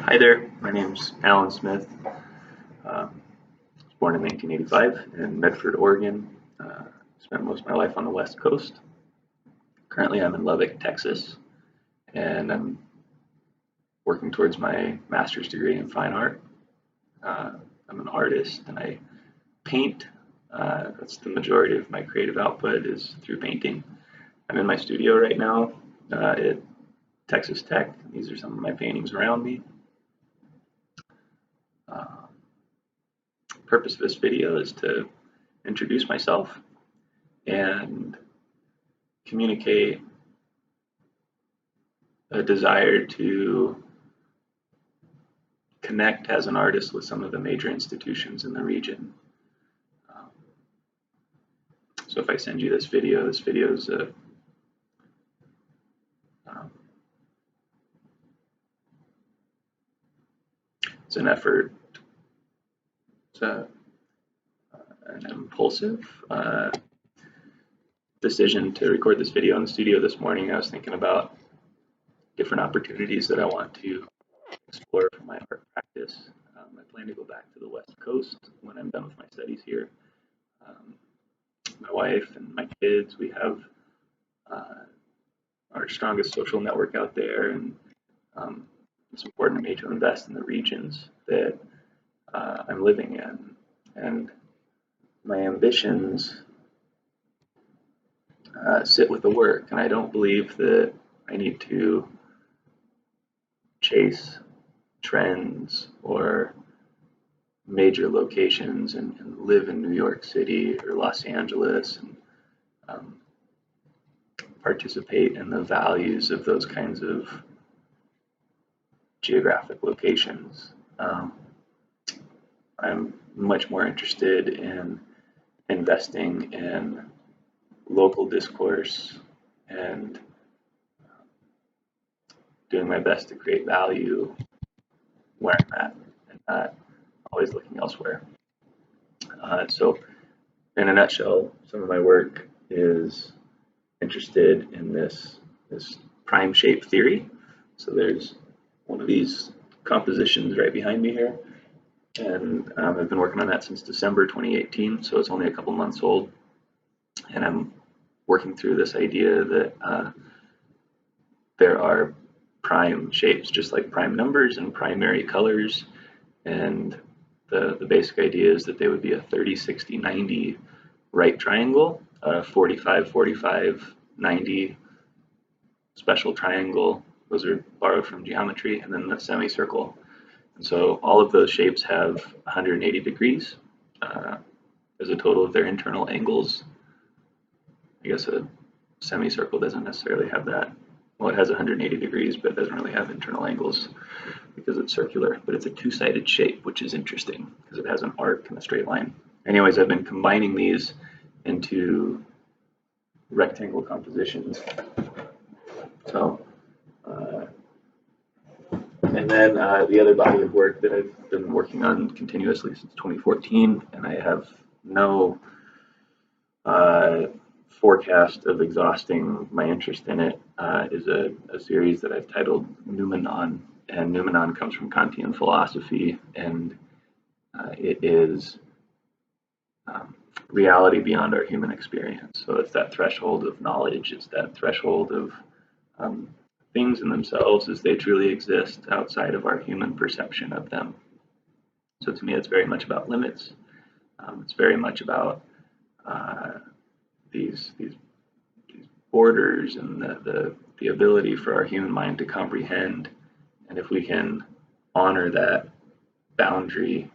Hi there, my name's Alan Smith. I was born in 1985 in Medford, Oregon. Spent most of my life on the West Coast. Currently, I'm in Lubbock, Texas, and I'm working towards my master's degree in fine art. I'm an artist and I paint. That's the majority of my creative output is through painting. I'm in my studio right now at Texas Tech. These are some of my paintings around me. Uh, Purpose of this video is to introduce myself and communicate a desire to connect as an artist with some of the major institutions in the region. Um, so if I send you this video is um, it's an effort, it's an impulsive decision to record this video in the studio this morning. I was thinking about different opportunities that I want to explore for my art practice. I plan to go back to the West Coast when I'm done with my studies here. Um, my wife and my kids, we have our strongest social network out there, and um, it's important to me to invest in the regions that I'm living in. And my ambitions sit with the work, and I don't believe that I need to chase trends or major locations and live in New York City or Los Angeles and um, participate in the values of those kinds of geographic locations. I'm much more interested in investing in local discourse and doing my best to create value where I'm at and not always looking elsewhere. So, in a nutshell, some of my work is interested in this prime shape theory. So there's one of these compositions right behind me here, and I've been working on that since December 2018, so it's only a couple months old, and I'm working through this idea that there are prime shapes, just like prime numbers and primary colors, and the basic idea is that they would be a 30, 60, 90 right triangle, a 45, 45, 90 special triangle. Those are borrowed from geometry, and then the semicircle. And so all of those shapes have 180 degrees as a total of their internal angles. I guess a semicircle doesn't necessarily have that. Well, it has 180 degrees, but it doesn't really have internal angles because it's circular, but it's a two-sided shape, which is interesting because it has an arc and a straight line. Anyways, I've been combining these into rectangle compositions. So, and then the other body of work that I've been working on continuously since 2014, and I have no forecast of exhausting my interest in it, is a series that I've titled Noumenon. And Noumenon comes from Kantian philosophy, and it is reality beyond our human experience. So it's that threshold of knowledge, it's that threshold of things in themselves as they truly exist outside of our human perception of them. So to me, it's very much about limits. It's very much about these borders and the ability for our human mind to comprehend. And if we can honor that boundary,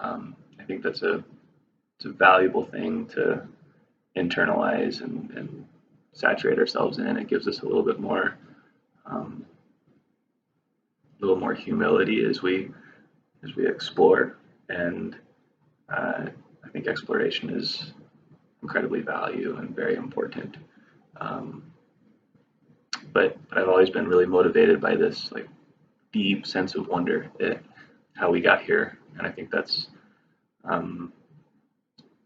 I think that's it's a valuable thing to internalize and saturate ourselves in. It gives us a little more humility as we explore. And I think exploration is incredibly valuable and very important. But I've always been really motivated by this like deep sense of wonder at how we got here, and I think that's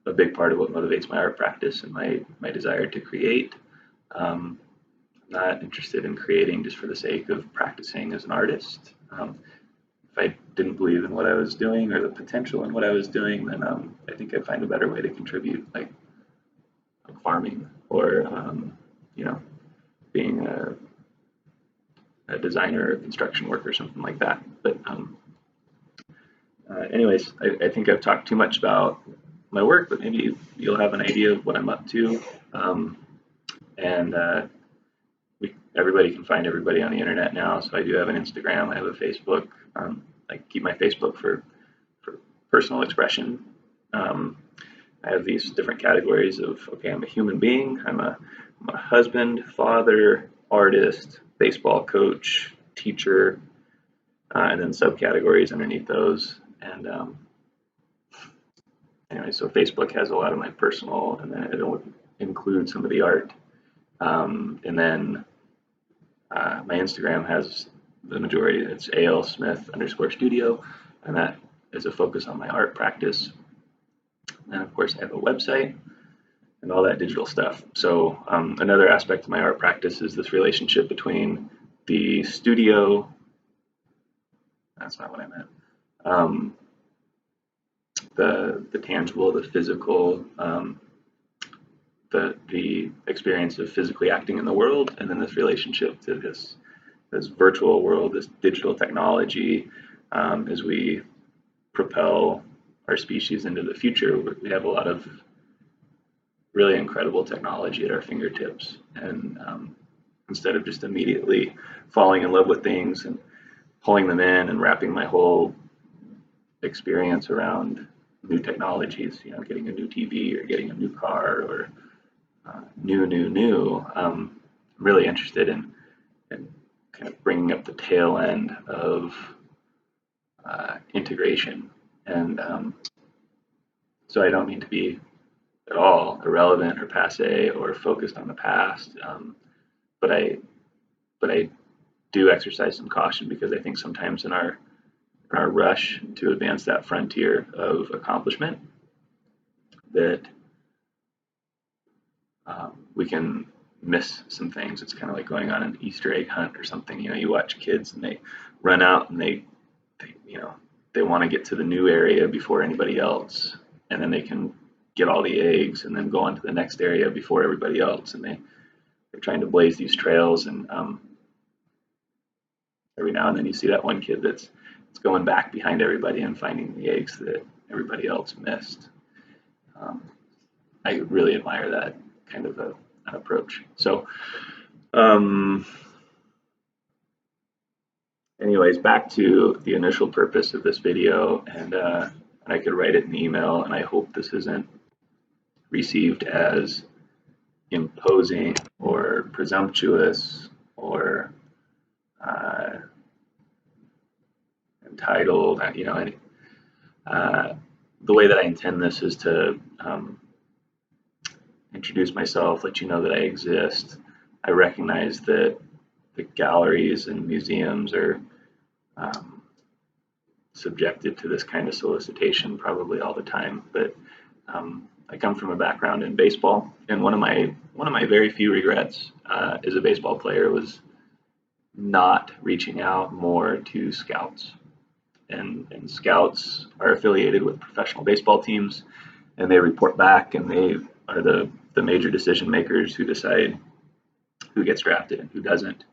a big part of what motivates my art practice and my desire to create. I'm not interested in creating just for the sake of practicing as an artist. if I didn't believe in what I was doing or the potential in what I was doing, then I think I'd find a better way to contribute, like farming or you know, being a designer or construction worker or something like that. But anyways, I think I've talked too much about my work, but maybe you'll have an idea of what I'm up to. And everybody can find everybody on the internet now. So I do have an Instagram, I have a Facebook. I keep my Facebook for personal expression. I have these different categories of, okay, I'm a human being, I'm a husband, father, artist, baseball coach, teacher, and then subcategories underneath those. And anyway, so Facebook has a lot of my personal, and then it'll include some of the art. And then my Instagram has the majority. It's ALSmith_studio, and that is a focus on my art practice. And of course, I have a website and all that digital stuff. So another aspect of my art practice is this relationship between the studio. That's not what I meant. The tangible, the physical, the experience of physically acting in the world, and then this relationship to this virtual world, this digital technology, as we propel our species into the future. We have a lot of really incredible technology at our fingertips, and instead of just immediately falling in love with things and pulling them in and wrapping my whole experience around new technologies, you know, getting a new TV or getting a new car or new. I'm really interested in kind of bringing up the tail end of integration. And so I don't mean to be at all irrelevant or passe or focused on the past, but I do exercise some caution because I think sometimes in our rush to advance that frontier of accomplishment, that we can miss some things. It's kind of like going on an Easter egg hunt or something. You know, you watch kids and they run out and they you know, they want to get to the new area before anybody else, and then they can get all the eggs and then go on to the next area before everybody else. And they're trying to blaze these trails, and every now and then you see that one kid that's going back behind everybody and finding the eggs that everybody else missed. I really admire that kind of an approach. So anyways, back to the initial purpose of this video, and I could write it in the email, and I hope this isn't received as imposing or presumptuous or entitled, you know. The way that I intend this is to introduce myself, let you know that I exist. I recognize that the galleries and museums are subjected to this kind of solicitation probably all the time, but I come from a background in baseball, and one of my very few regrets as a baseball player was not reaching out more to scouts. And scouts are affiliated with professional baseball teams, and they report back, and they are the major decision makers who decide who gets drafted and who doesn't.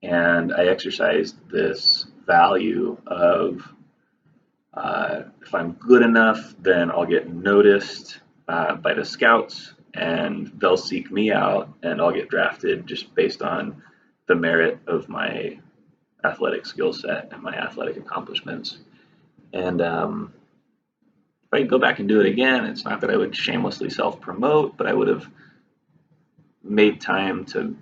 And I exercised this value of if I'm good enough, then I'll get noticed by the scouts, and they'll seek me out, and I'll get drafted just based on the merit of my athletic skill set and my athletic accomplishments. And if I could go back and do it again, it's not that I would shamelessly self-promote, but I would have made time to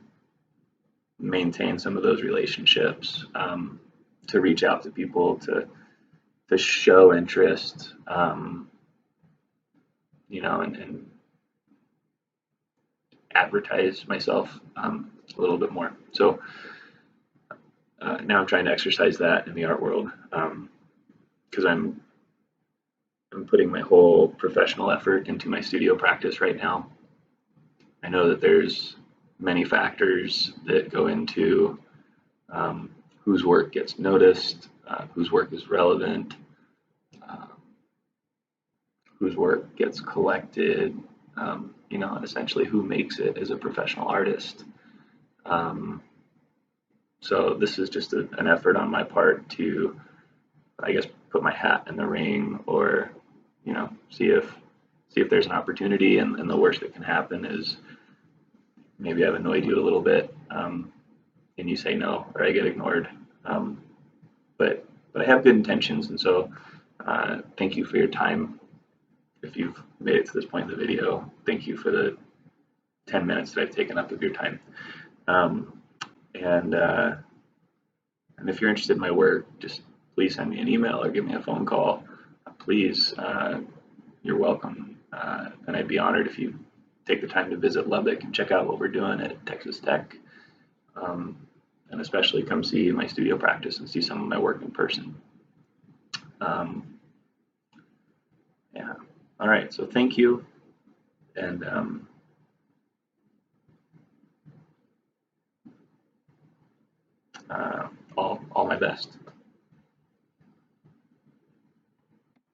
maintain some of those relationships, to reach out to people, to show interest, you know, and advertise myself a little bit more. So now I'm trying to exercise that in the art world, because I'm putting my whole professional effort into my studio practice right now. I know that there's many factors that go into whose work gets noticed, whose work is relevant, um, whose work gets collected, and essentially who makes it as a professional artist. Um, so this is just an effort on my part to, I guess, put my hat in the ring, or see if there's an opportunity. And the worst that can happen is maybe I've annoyed you a little bit, and you say no, or I get ignored. Um, but I have good intentions, and so thank you for your time. If you've made it to this point in the video, thank you for the 10 minutes that I've taken up of your time. Um, and and if you're interested in my work, just please send me an email or give me a phone call. Please, you're welcome. And I'd be honored if you take the time to visit Lubbock and check out what we're doing at Texas Tech. Um, and especially come see my studio practice and see some of my work in person. Yeah. All right. So thank you, and all my best.